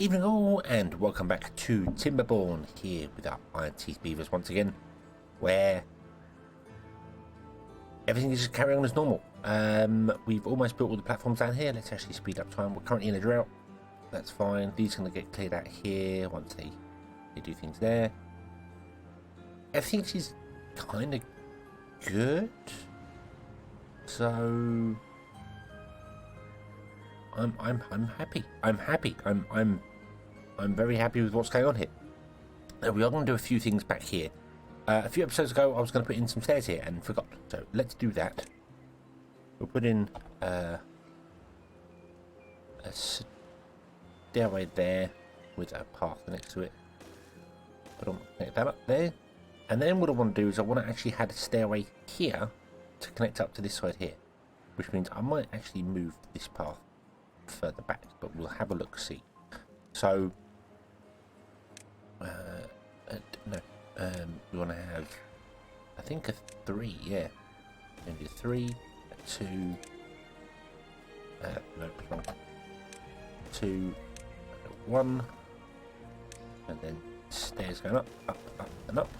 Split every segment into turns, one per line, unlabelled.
Evening all, and welcome back to Timberborn here with our Iron Teeth Beavers once again, where everything is just carrying on as normal. We've almost built all the platforms down here. Let's actually speed up time. We're currently in a drought. That's fine. These are going to get cleared out here once they do things there. Everything is kind of good. So I'm happy. I'm happy. I'm very happy with what's going on here. We are going to do a few things back here. A few episodes ago, I was going to put in some stairs here and forgot. So let's do that. We'll put in a stairway there with a path next to it. Connect that up there. And then what I want to do is I want to actually have a stairway here to connect up to this side here, which means I might actually move this path further back, but we'll have a look, see. So we want to have, I think, a 3, yeah. Maybe a 3, a 2, nope, wrong. 2, 1, and then stairs going up, and up.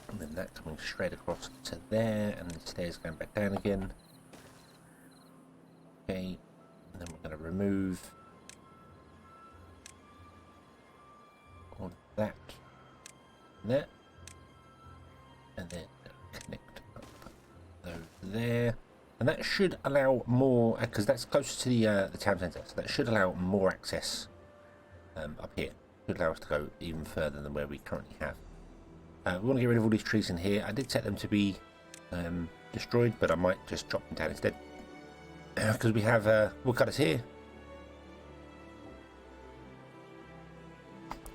And then that coming straight across to there, and then stairs going back down again. Okay, and then we're going to remove all of that there, and then connect up those there, and that should allow more, because that's closer to the town centre, so that should allow more access up here. Should allow us to go even further than where we currently have. We want to get rid of all these trees in here. I did set them to be destroyed, but I might just chop them down instead. Because we have woodcutters here,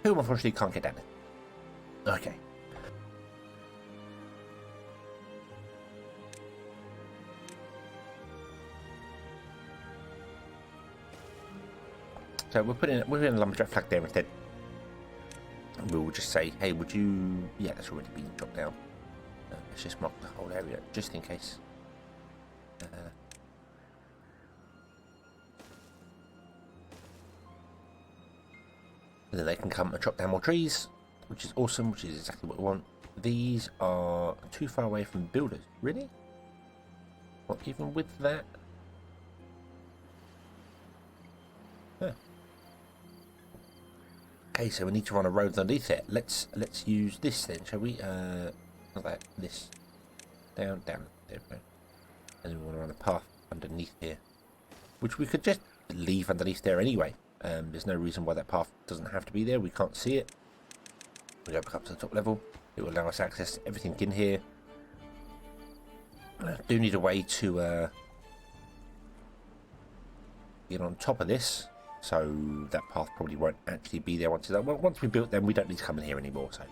who unfortunately can't get down there. Okay. So we're putting a lumberjack flag there instead. And we'll just say, hey, would you... Yeah, that's already been dropped down. Let's just mark the whole area, just in case. And then they can come and chop down more trees, which is awesome, which is exactly what we want. These are too far away from builders. Really? Not even with that? Huh. Okay, so we need to run a road underneath it. Let's use this then, shall we? Not that, this. Down, there we go. And then we want to run a path underneath here, which we could just leave underneath there anyway. There's no reason why that path doesn't have to be there. We can't see it. We go back up to the top level. It will allow us access to everything in here. I do need a way to get on top of this, so that path probably won't actually be there once it's done. Well, once we built them, we don't need to come in here anymore. So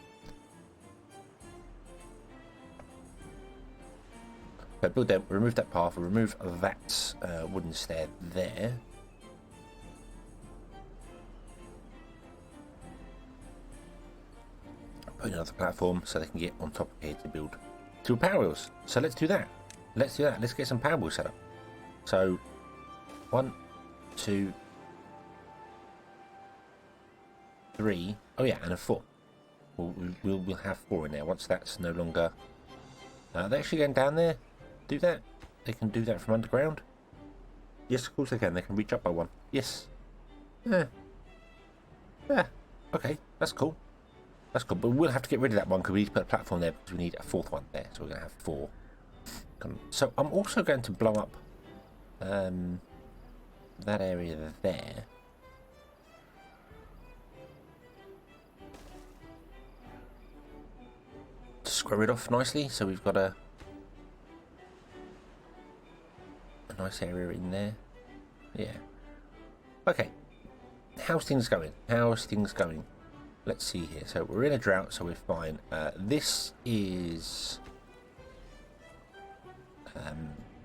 build them, remove that path, remove that wooden stair there. Put another platform so they can get on top of here to build 2 power wheels. So let's do that. Let's get some power wheels set up. So 1, 2, 3. Oh yeah, and a 4. We'll have 4 in there once that's no longer. They're actually going down there. Do that. They can do that from underground. Yes, of course they can. They can reach up by 1. Yes. Yeah. Okay, that's cool. That's good, but we'll have to get rid of that one because we need to put a platform there because we need a 4th one there. So we're going to have 4. So I'm also going to blow up that area there. To square it off nicely, so we've got a nice area in there. Yeah. Okay. How's things going? Let's see here. So we're in a drought, so we're fine. This is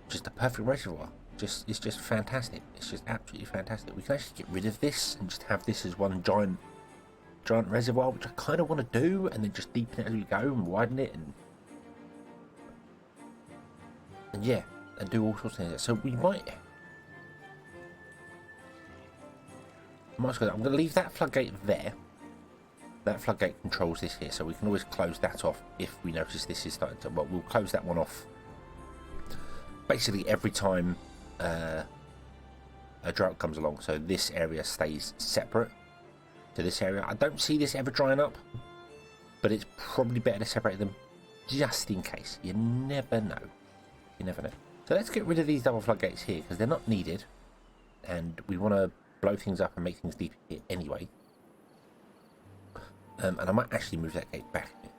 just a perfect reservoir. It's just fantastic. It's just absolutely fantastic. We can actually get rid of this and just have this as one giant reservoir, which I kind of want to do, and then just deepen it as we go and widen it, and yeah, and do all sorts of things. So we might I'm going to leave that floodgate there. That floodgate controls this here, so we can always close that off if we notice this is starting to... Well, we'll close that one off basically every time a drought comes along, so this area stays separate to this area. I don't see this ever drying up, but it's probably better to separate them just in case. You never know. You never know. So let's get rid of these double floodgates here because they're not needed, and we want to blow things up and make things deeper here anyway. And I might actually move that gate back here.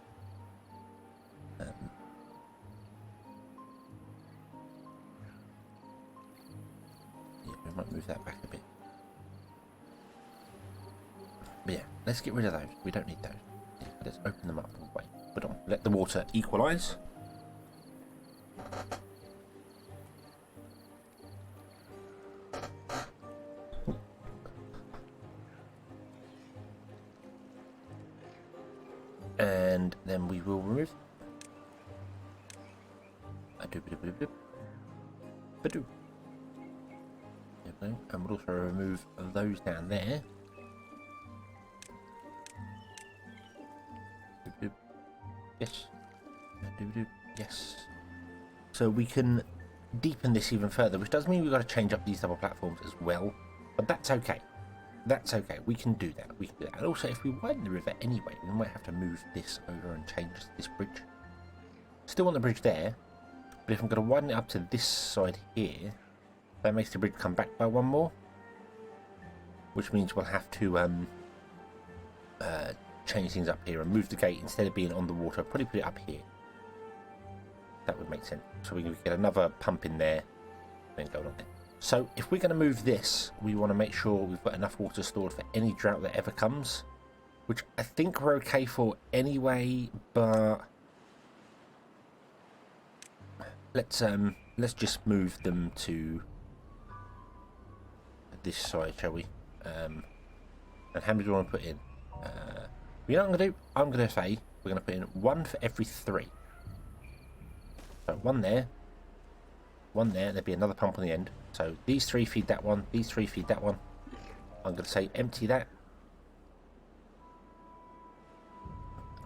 Yeah, we might move that back a bit. But yeah, let's get rid of those. We don't need those. Yeah, let's open them up all the way. Put on. Let the water equalise. And then we will remove and we'll also remove those down there. Yes. Yes. So we can deepen this even further, which does mean we've got to change up these double platforms as well, but that's okay. That's okay, we can do that. We can do that. And also, if we widen the river anyway, we might have to move this over and change this bridge. Still want the bridge there, but if I'm going to widen it up to this side here, that makes the bridge come back by one more, which means we'll have to change things up here and move the gate instead of being on the water. Probably put it up here. That would make sense. So we can get another pump in there, then go on there. So if we're going to move this, we want to make sure we've got enough water stored for any drought that ever comes, which I think we're okay for anyway, but let's just move them to this side, shall we? And how many do we want to put in? You know what I'm going to do? I'm going to say we're going to put in one for every 3. So one there, there'll be another pump on the end. So these 3 feed that one, these 3 feed that one. I'm going to say empty that.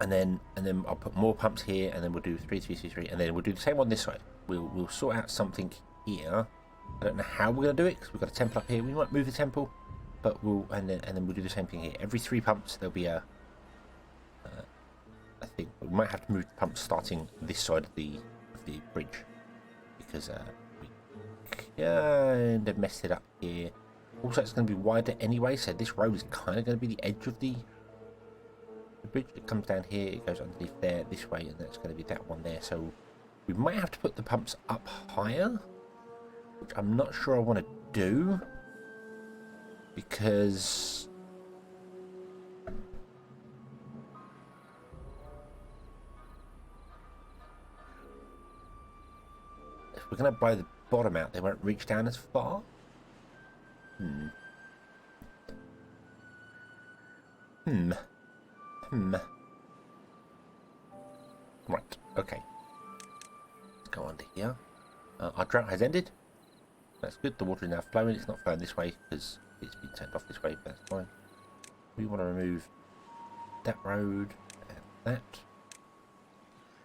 And then I'll put more pumps here, and then we'll do 3, 3, 3, 3, and then we'll do the same on this side. We'll sort out something here. I don't know how we're going to do it, because we've got a temple up here. We might move the temple, but and then we'll do the same thing here. Every 3 pumps, there'll be a... I think we might have to move the pumps starting this side of the bridge, because we kind of messed it up here. Also, it's going to be wider anyway, so this road is kind of going to be the edge of the bridge. It comes down here, it goes underneath there this way, and that's going to be that one there. So we might have to put the pumps up higher, which I'm not sure I want to do, because if we're going to blow the bottom out, they won't reach down as far. Right, okay. Let's go under here. Our drought has ended. That's good. The water is now flowing. It's not flowing this way because it's been turned off this way, but that's fine. We want to remove that road and that.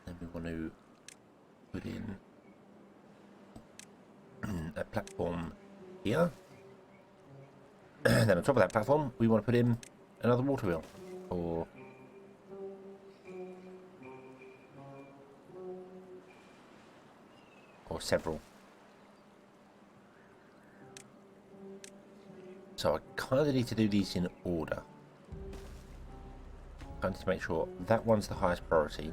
Then we want to put in a platform here. And then on top of that platform, we want to put in another water wheel, or several. So I kind of need to do these in order. I need to make sure that one's the highest priority.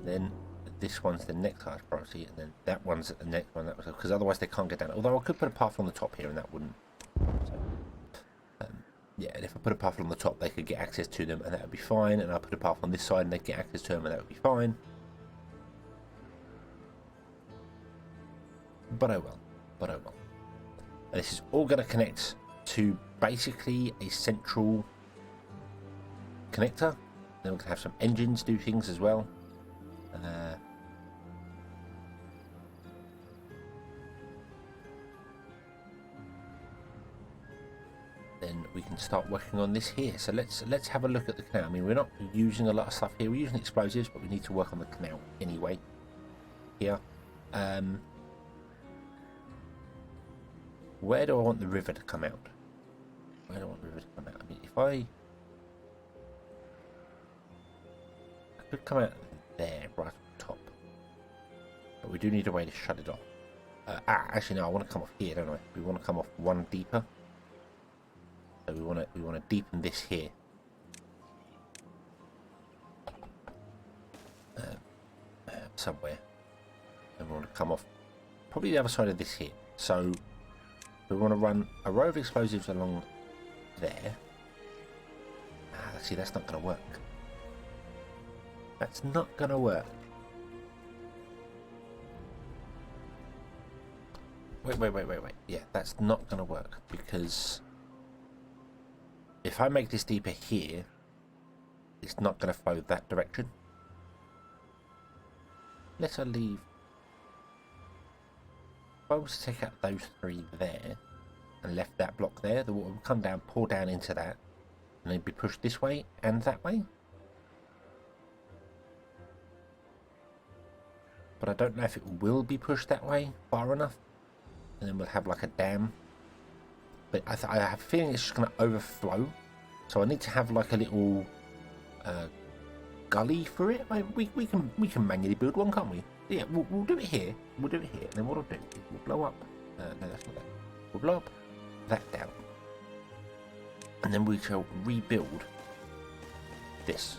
Then this one's the next highest priority, and then that one's the next one. That was because otherwise they can't get down. Although I could put a path on the top here, and that wouldn't. So, yeah, and if I put a path on the top, they could get access to them, and that would be fine. And I put a path on this side, and they get access to them, and that would be fine. But oh well. But oh well. And this is all going to connect to basically a central connector. Then we're going to have some engines do things as well. can start working on this here. So let's have a look at the canal. I mean, we're not using a lot of stuff here. We're using explosives, but we need to work on the canal anyway. Here. Where do I want the river to come out? Where do I want the river to come out? I mean, if I could come out there, right at the top. But we do need a way to shut it off. Actually, no, I want to come off here, don't I? We want to come off one deeper. So we want to deepen this here. Somewhere. And we want to come off probably the other side of this here. So we want to run a row of explosives along there. See, that's not going to work. That's not going to work. Wait. Yeah, that's not going to work because if I make this deeper here, it's not going to flow that direction. Let's leave. If I was to take out those three there and left that block there, the water will come down, pour down into that, and then be pushed this way and that way. But I don't know if it will be pushed that way far enough. And then we'll have like a dam. But I have a feeling it's just going to overflow. So I need to have like a little gully for it. We can manually build one, can't we? Yeah, we'll do it here. We'll do it here. And then what I'll do is we'll blow up. No, that's not that. We'll blow up that down. And then we shall rebuild this.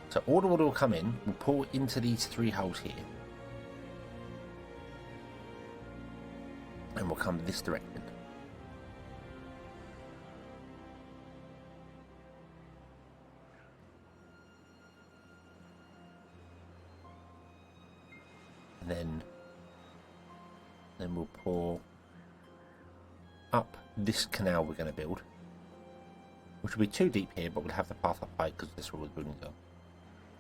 So all the water will come in. We'll pour into these three holes here. And we'll come this direction. And then we'll pour up this canal we're going to build, which will be too deep here, but we'll have the path up high because this is where we're building go.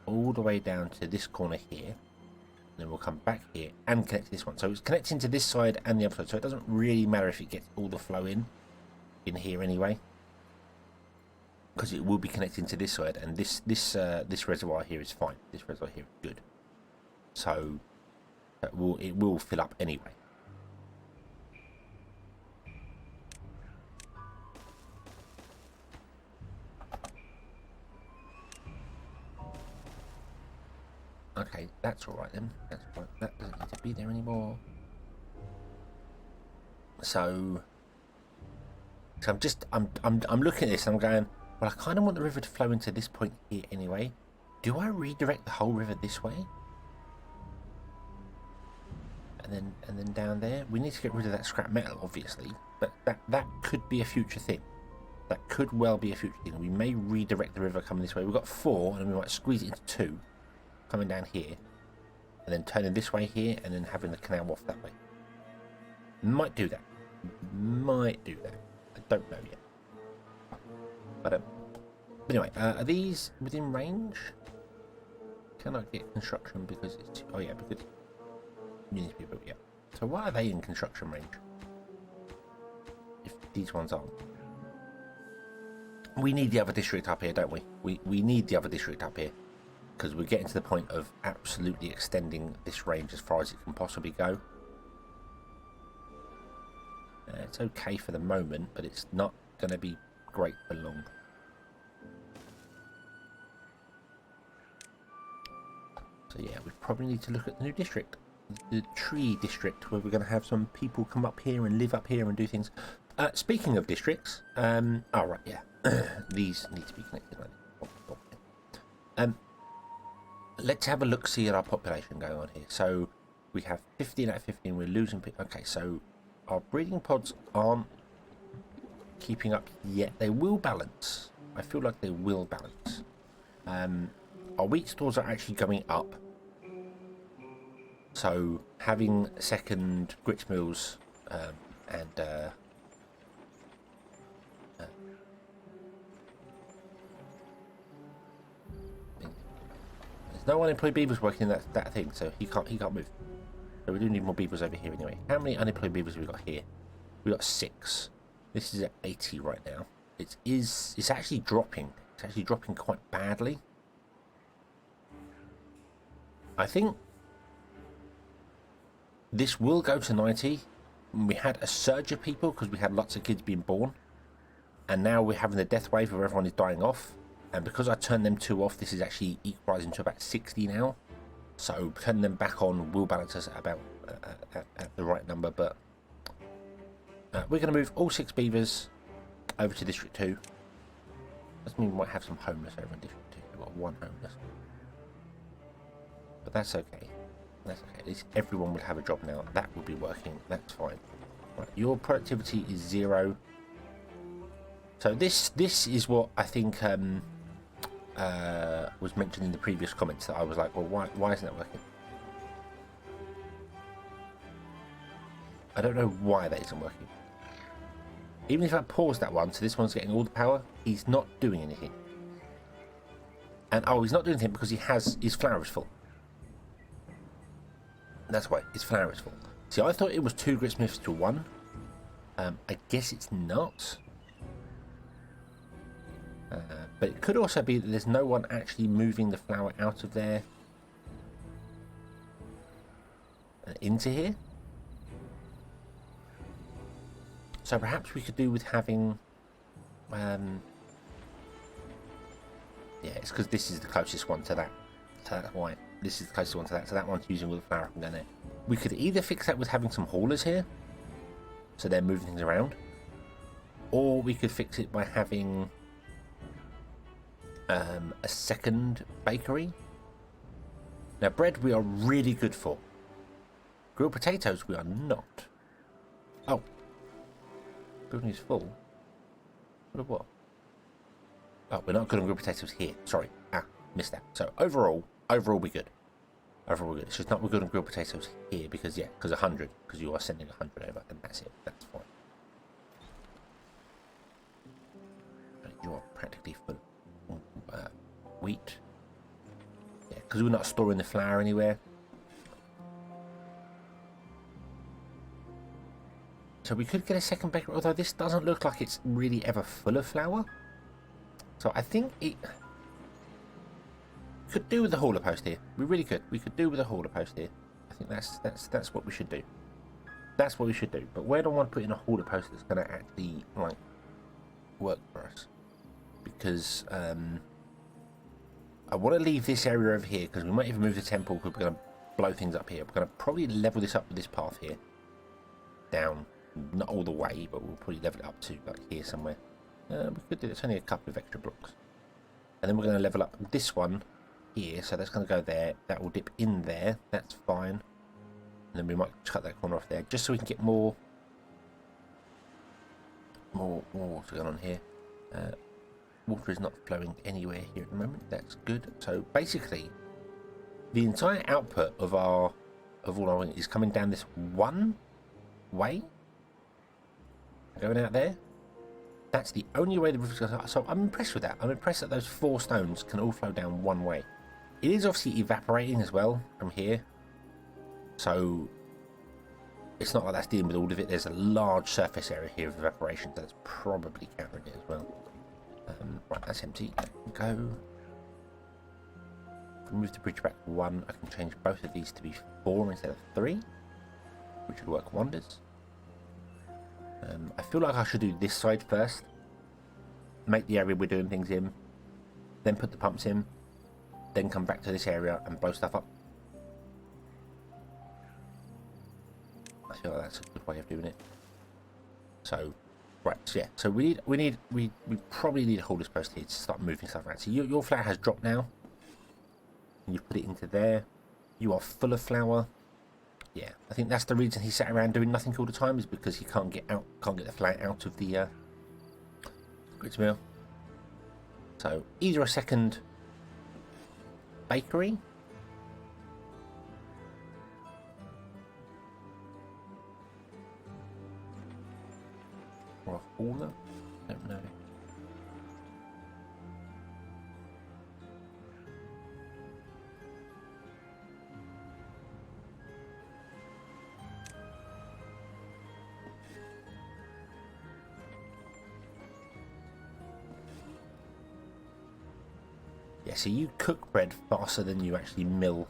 All the way down to this corner here. Then we'll come back here and connect to this one. So it's connecting to this side and the other side. So it doesn't really matter if it gets all the flow in here anyway, because it will be connecting to this side. And this reservoir here is fine. This reservoir here is good. So it will fill up anyway. Okay, that's all right then. That's right. That doesn't need to be there anymore. So I'm looking at this and I'm going, well, I kind of want the river to flow into this point here anyway. Do I redirect the whole river this way? And then down there, we need to get rid of that scrap metal, obviously. But that could be a future thing. That could well be a future thing. We may redirect the river coming this way. We've got 4, and we might squeeze it into 2. Coming down here, and then turning this way here, and then having the canal off that way. Might do that. I don't know yet. But anyway, are these within range? Can I get construction because it's... Oh yeah, because you need to be built, yeah. So why are they in construction range? If these ones aren't. We need the other district up here, don't we? We need the other district up here. Because we're getting to the point of absolutely extending this range as far as it can possibly go. It's okay for the moment, but it's not going to be great for long. So yeah, we probably need to look at the new district. The tree district, where we're going to have some people come up here and live up here and do things. Speaking of districts, oh right, yeah. These need to be connected. Let's have a look, see at our population going on here. So we have 15 out of 15. We're losing people. Okay, so our breeding pods aren't keeping up yet. They will balance. I feel like they will balance. Our wheat stores are actually going up. So having second grist mills and no unemployed beavers working that thing, so he can't move. So we do need more beavers over here anyway. How many unemployed beavers have we got here? We got 6. This is at 80 right now. It's actually dropping. It's actually dropping quite badly. I think this will go to 90. We had a surge of people because we had lots of kids being born, and now we're having the death wave where everyone is dying off. And because I turned them 2 off, this is actually equalising to about 60 now. So turning them back on will balance us at about at the right number. But we're going to move all 6 beavers over to District 2. Doesn't mean we might have some homeless over in District 2. We've got 1 homeless, but that's okay. That's okay. At least everyone will have a job now. That will be working. That's fine. Right, your productivity is 0. So this is what I think was mentioned in the previous comments, that I was like, well, why isn't that working? I don't know why that isn't working. Even if I pause that one, so this one's getting all the power, he's not doing anything. And oh, he's not doing anything because his flour is full. That's why his flour is full. See, I thought it was 2 gritsmiths to 1. I guess it's not. But it could also be that there's no one actually moving the flour out of there and into here. So perhaps we could do with having... yeah, it's because this is the closest one to that. So that's why. This is the closest one to that. So that one's using all the flour from down there. We could either fix that with having some haulers here, so they're moving things around. Or we could fix it by having... a second bakery. Now bread we are really good for. Grilled potatoes we are not. Oh, building is full. What? Oh, we're not good on grilled potatoes here. Sorry, missed that. So overall we're good. Overall we're good. It's just not we're good on grilled potatoes here because 100, because you are sending 100 over, and that's it. That's fine. You are practically full. Wheat, yeah, because we're not storing the flour anywhere. So we could get a second bakery, although this doesn't look like it's really ever full of flour. So I think it could do with the hauler post here. We really could. We could do with a hauler post here. I think that's what we should do. That's what we should do. But where do I want to put in a hauler post that's going to actually like work for us? Because I want to leave this area over here because we might even move the temple because we're going to blow things up here. We're going to probably level this up with this path here. Down. Not all the way, but we'll probably level it up to like here somewhere. We could do this. Only a couple of extra blocks. And then we're going to level up this one here. So that's going to go there. That will dip in there. That's fine. And then we might cut that corner off there just so we can get more water going on here. Water is not flowing anywhere here at the moment. That's good. So basically, the entire output of all our is coming down this one way, going out there. That's the only way the river's going to. So I'm impressed with that. I'm impressed that those 4 stones can all flow down one way. It is obviously evaporating as well from here, so it's not like that's dealing with all of it. There's a large surface area here of evaporation, so that's probably countering it as well. Right, that's empty. Go. If we move the bridge back 1, I can change both of these to be 4 instead of 3, which would work wonders. I feel like I should do this side first. Make the area we're doing things in, then put the pumps in, then come back to this area and blow stuff up. I feel like that's a good way of doing it. So, right, so yeah, so we probably need to hold this post here to start moving stuff around. So your flour has dropped now. You put it into there. You are full of flour. Yeah, I think that's the reason he sat around doing nothing all the time, is because he can't get the flour out of the grits mill. So either a second bakery, or a hauler. I don't know. Yeah, so you cook bread faster than you actually mill.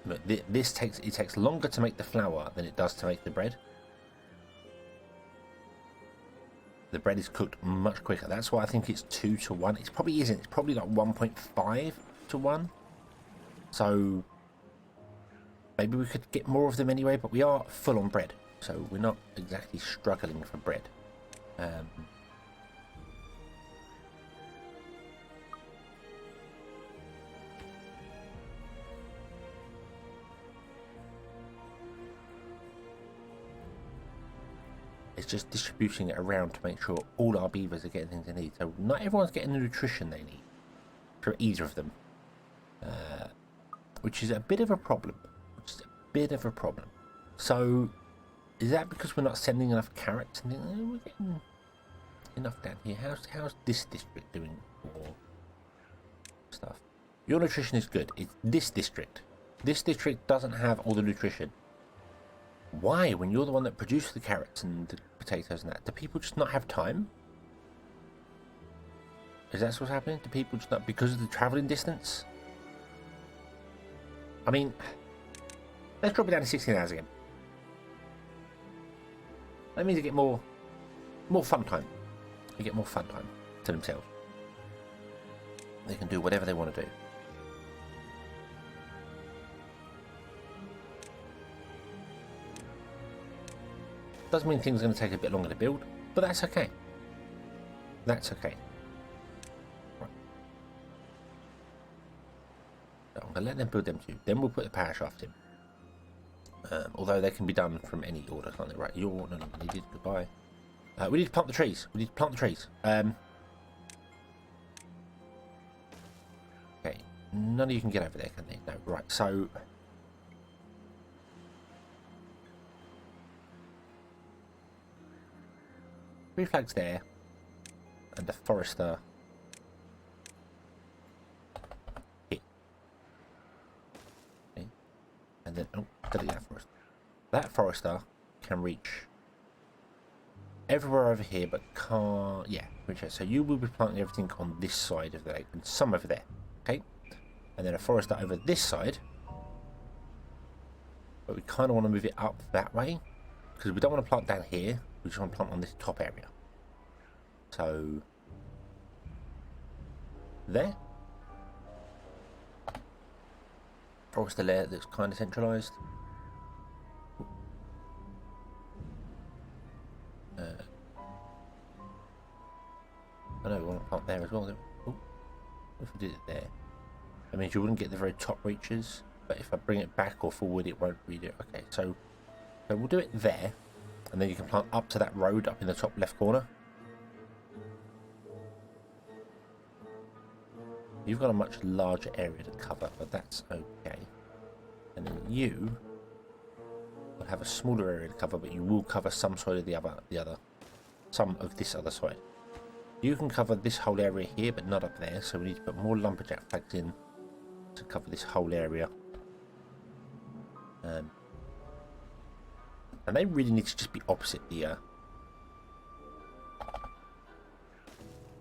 But this takes longer to make the flour than it does to make the bread. The bread is cooked much quicker. That's why I think it's 2 to 1. It probably isn't. It's probably like 1.5 to 1. So maybe we could get more of them anyway, but we are full on bread. So we're not exactly struggling for bread. It's just distributing it around to make sure all our beavers are getting things they need. So not everyone's getting the nutrition they need for either of them. Which is a bit of a problem. So is that because we're not sending enough carrots and things? We're getting enough down here. How's this district doing for stuff? Your nutrition is good. It's this district. This district doesn't have all the nutrition. Why, when you're the one that produced the carrots and the potatoes and that, do people just not have time? Is that what's happening? Do people just not, because of the travelling distance? I mean, let's drop it down to 16 hours again. That means they get more fun time. They get more fun time to themselves. They can do whatever they want to do. Does mean things are going to take a bit longer to build, but that's okay. That's okay. Right. So I'm going to let them build them too. Then we'll put the power shaft in. Although they can be done from any order, can't they? Right, you're no longer needed. Goodbye. We need to plant the trees. Okay, none of you can get over there, can they? No, right, so... Three flags there, and a forester here. Okay. And then, oh, delete that forester. That forester can reach everywhere over here, but can't, yeah, reach it. So you will be planting everything on this side of the lake, and some over there, okay? And then a forester over this side, but we kind of want to move it up that way, because we don't want to plant down here. We just want to plant on this top area. So, there. Forest layer that's kind of centralised. I know we want to plant there as well. Oh, if we did it there, that means you wouldn't get the very top reaches. But if I bring it back or forward, it won't read it. Okay, so we'll do it there. And then you can plant up to that road up in the top left corner. You've got a much larger area to cover, but that's okay. And then you will have a smaller area to cover, but you will cover some side of some of this other side. You can cover this whole area here, but not up there, so we need to put more lumberjack flags in to cover this whole area. And they really need to just be opposite the...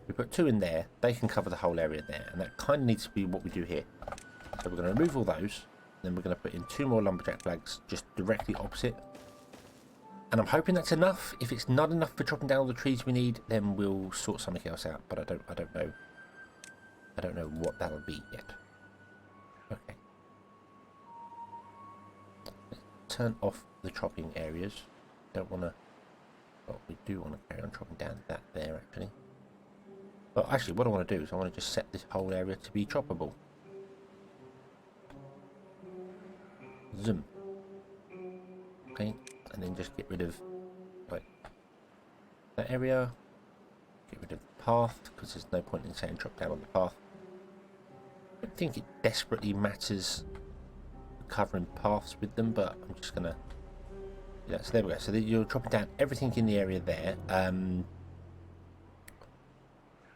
We put 2 in there, they can cover the whole area there, and that kind of needs to be what we do here. So we're going to remove all those, then we're going to put in 2 more lumberjack flags just directly opposite. And I'm hoping that's enough. If it's not enough for chopping down all the trees we need, then we'll sort something else out, but I don't know. I don't know what that'll be yet. Okay. Turn off the chopping areas. Don't want to... Well, we do want to carry on chopping down that there, actually. Well, actually, what I want to do is I want to just set this whole area to be choppable. Zoom. Okay, and then just get rid of that area. Get rid of the path, because there's no point in saying chop down on the path. I don't think it desperately matters covering paths with them, but I'm just gonna... Yeah, so there we go. So you're chopping down everything in the area there.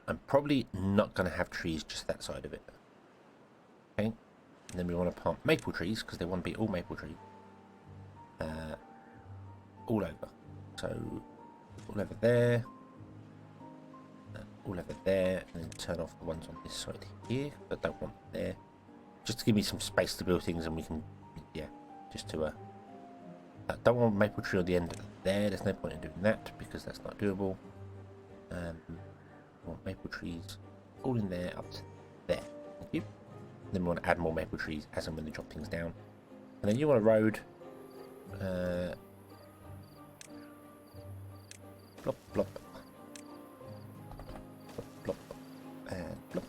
I'm probably not going to have trees just that side of it. Okay, and then we want to plant maple trees because they want to be all maple trees all over. So all over there, all over there, and then turn off the ones on this side here. But don't want them there. Just to give me some space to build things, and we can, yeah, just to don't want maple tree on the end there. There's no point in doing that because that's not doable. I want maple trees all in there up to there. Thank you. Then we want to add more maple trees as and when they drop things down. And then you want a road. Blop, blop. Blop, blop. And blop.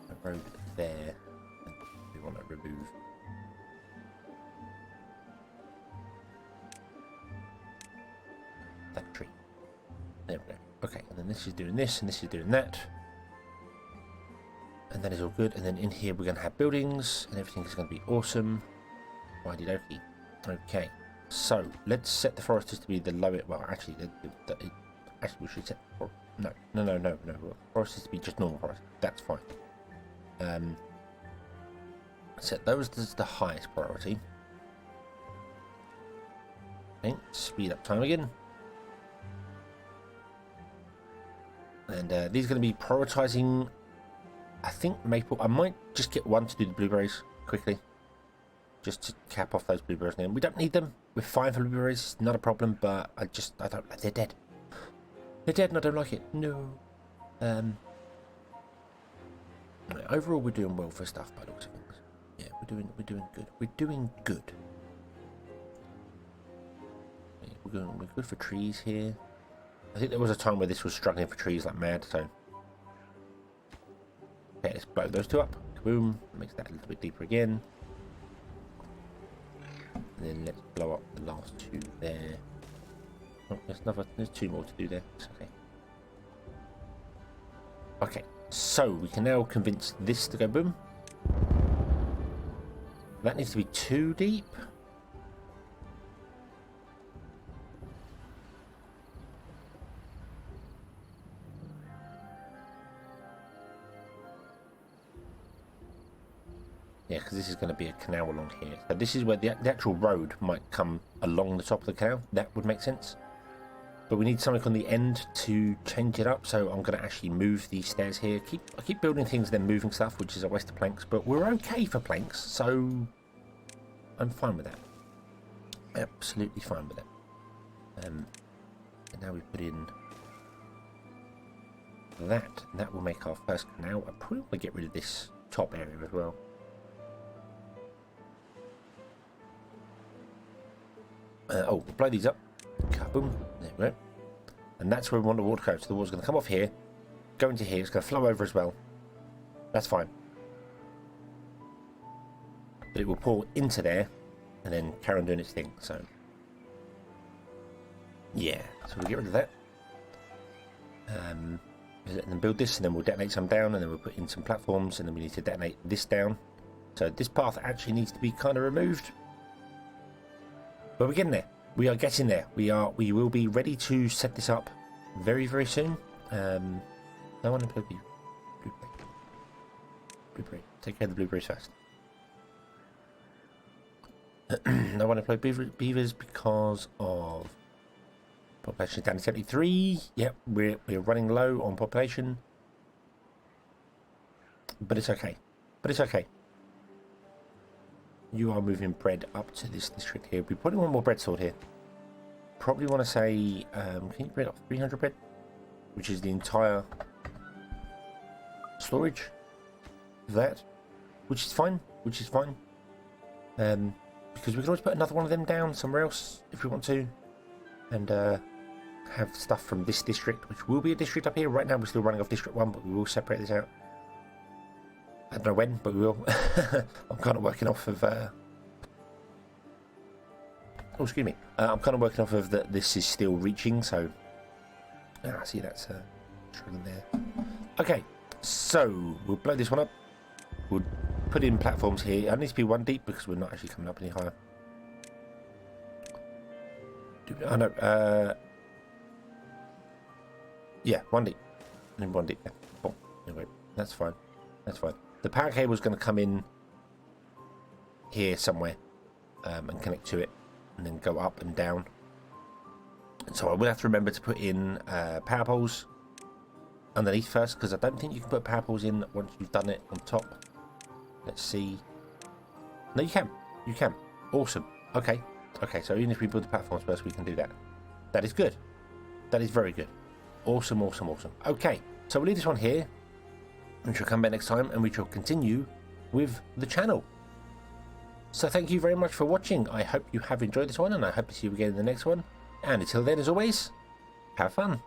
A road there. And we want to remove that tree. There we go. Okay, and then this is doing this, and this is doing that. And that is all good. And then in here we're going to have buildings, and everything is going to be awesome. Righty dokey. Okay, so let's set the foresters to be the lowest. Well, actually, actually we should set. No. Foresters to be just normal forest. That's fine. Set those as the highest priority. Okay, speed up time again. And these are going to be prioritizing, I think, maple. I might just get one to do the blueberries quickly. Just to cap off those blueberries now. We don't need them. We're fine for blueberries. Not a problem, but I don't like. They're dead. They're dead and I don't like it. No. Overall, we're doing well for stuff by the looks of things. Yeah, we're doing good. We're doing good. We're good for trees here. I think there was a time where this was struggling for trees like mad, so... Okay, let's blow those two up. Boom. Makes that a little bit deeper again. And then let's blow up the last two there. Oh, there's two more to do there. It's okay. Okay, so we can now convince this to go boom. That needs to be 2 deep. Yeah, because this is going to be a canal along here. So this is where the actual road might come along the top of the canal. That would make sense. But we need something on the end to change it up. So I'm going to actually move these stairs here. I keep building things, then moving stuff, which is a waste of planks. But we're okay for planks, so I'm fine with that. Absolutely fine with that. And now we put in that. And that will make our first canal. I probably want to get rid of this top area as well. We'll blow these up. Kaboom. There we go. And that's where we want the water to go. So the water's going to come off here, go into here. It's going to flow over as well. That's fine. But it will pour into there and then carry on doing its thing. So, yeah. So we'll get rid of that. And then build this, and then we'll detonate some down, and then we'll put in some platforms, and then we need to detonate this down. So this path actually needs to be kind of removed. But we're getting there. We are getting there. We will be ready to set this up very, very soon. I want to play blueberry. Take care of the blueberries first. I want to play beavers because of population down to 73. Yep, we're running low on population. But it's okay. You are moving bread up to this district here. We probably want more bread stored here. Probably want to say, can you bring up 300 bread? Which is the entire storage of that. Which is fine. Because we can always put another one of them down somewhere else if we want to. And have stuff from this district, which will be a district up here. Right now we're still running off District 1, but we will separate this out. I don't know when, but we will. I'm kind of working off of... oh, excuse me. I'm kind of working off of that this is still reaching, so... I see that's struggling there. Okay, so we'll blow this one up. We'll put in platforms here. It needs to be 1 deep because we're not actually coming up any higher. Oh, no. Yeah, 1 deep. And then 1 deep. Yeah. Oh, anyway, that's fine. That's fine. The power cable is going to come in here somewhere and connect to it and then go up and down. So I will have to remember to put in power poles underneath first, because I don't think you can put power poles in once you've done it on top. Let's see. No, you can. You can. Awesome. Okay. Okay, so even if we build the platforms first, we can do that. That is good. That is very good. Awesome, awesome, awesome. Okay, so we'll leave this one here. We shall come back next time and we shall continue with the channel. So thank you very much for watching. I hope you have enjoyed this one, and I hope to see you again in the next one. And until then, as always, have fun.